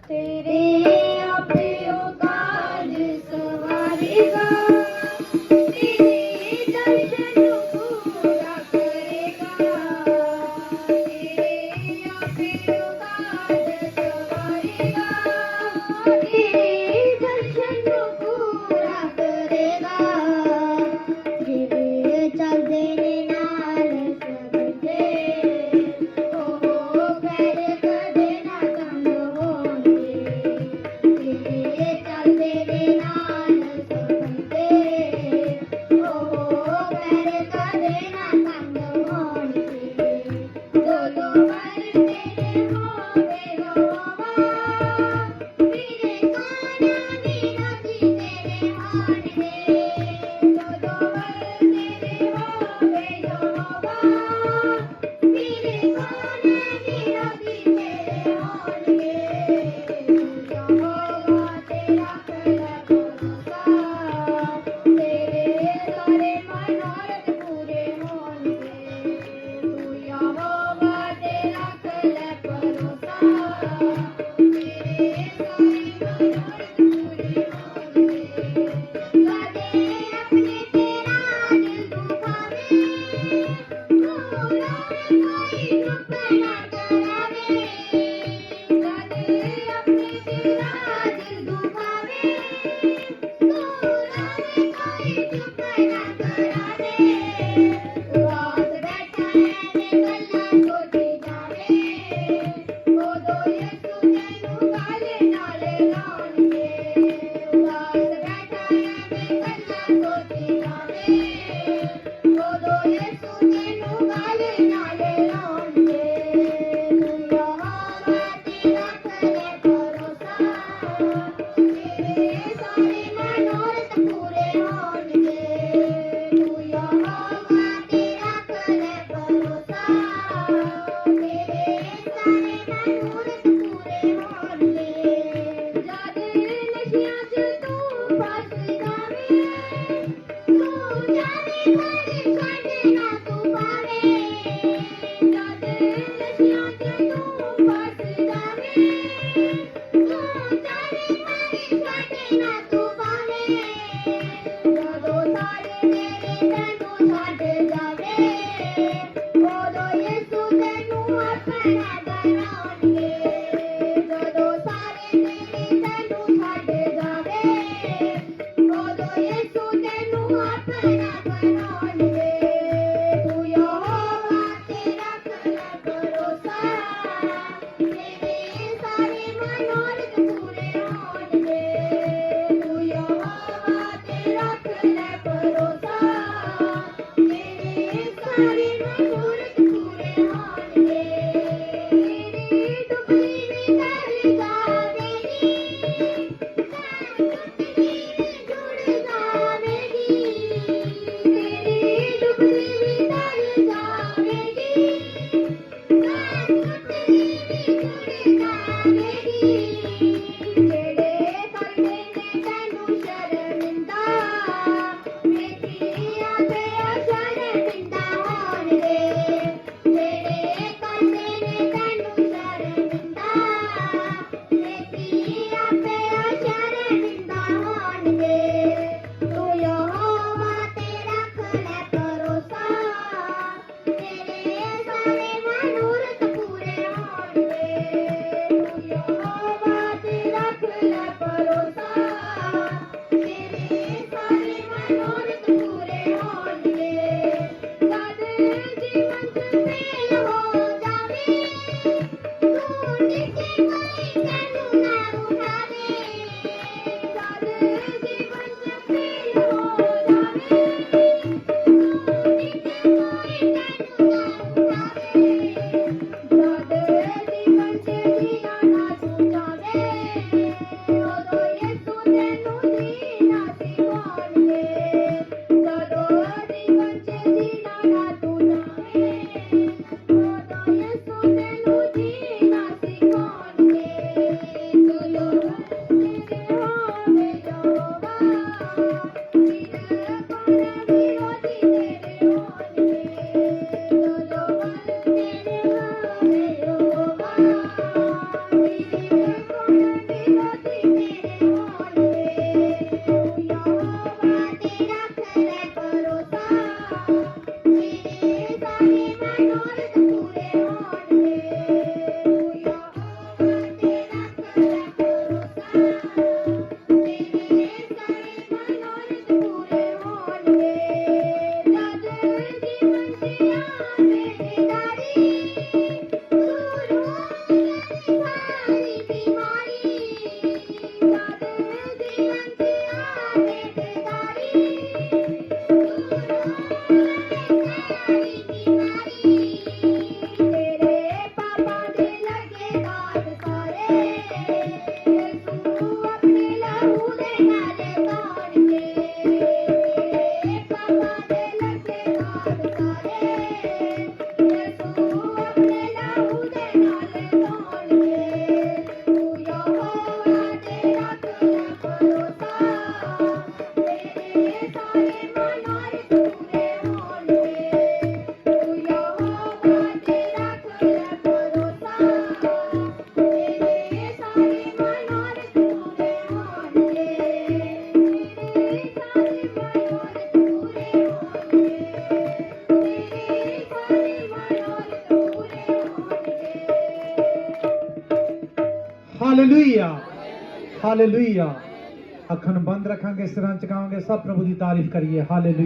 तेरे अपने काज सवारेगा, तेरे दर्शन पूरा करेगा। तेरे अपने काज सवारेगा, तेरे दर्शन पूरा करेगा। जिवे चलदे ने नाल सबदे, ओ पैर कदे ना तंग होंदे। जिवे चलदे ने नाल सबदे, ओ पैर कदे ना तंग होंदे। दो दो पर तेरे होवे होवा, मेरे काना विरोधी तेरे होणगे। दो दो पर तेरे होवे होवा, मेरे काना विरोधी तेरे होणगे। तू यहोवा तेरा खरा भरोसा, तेरे सारे मनोरथ पूरे होणगे। तू यहोवा तेरा खरा भरोसा, तेरे सारे मनोरथ पूरे होणगे। कदे अपने तेरा दिल दुखावे, तू रोवे कोई चुप ना करावे। कदे अपने तेरा दिल दुखावे, तू रोवे कोई चुप ना करावे। उदास बैठा है मैं गल्लां सोची जावे, उदों यसू तैनूं गाले नाले लाउणगे। उदास बैठा है मैं गल्लां सोची जावे, उदों यसू तैनूं गाले नाले लाउणगे। तू यहोवा तेरा खरा भरोसा, तेरे सारे मनोरथ पूरे होणगे। तू यहोवा तेरा खरा भरोसा, तेरे सारे मनोरथ पूरे होणगे। जद नशियां च तू फस जावे, तू जाने पर छड्ड ना तू पावे। जद नशियां च तू फस जावे, तू जाने पर छड्ड ना तू पावे। जदों सारे तेरे तैनूं छड्ड जावे, उदों यसू तैनूं अपना बनाउणगे। जदों सारे तेरे तैनूं छड्ड जावे, उदों यसू तैनूं अपना बनाउणगे। तू यहोवा तेरा खरा भरोसा, तेरे सारे मनोरथ पूरे होणगे। तू यहोवा तेरा खरा भरोसा, तेरे सारे मनोरथ पूरे होणगे। तेरी डुबली भी तर जावेगी, टुटली भी जुड़ जावेगी। तेरी डुबली भी तर जावेगी, टुटली भी जुड़ जावेगी। Hallelujah hallelujah. ਅੱਖਾਂ ਨੂੰ ਬੰਦ ਰੱਖਾਂਗੇ, ਸਿਰਾਂ ਝੁਕਾਵਾਂਗੇ, ਸਭ ਪ੍ਰਭੂ ਦੀ ਤਾਰੀਫ ਕਰੀਏ। ਹਾਲੇਲੂਇਆ।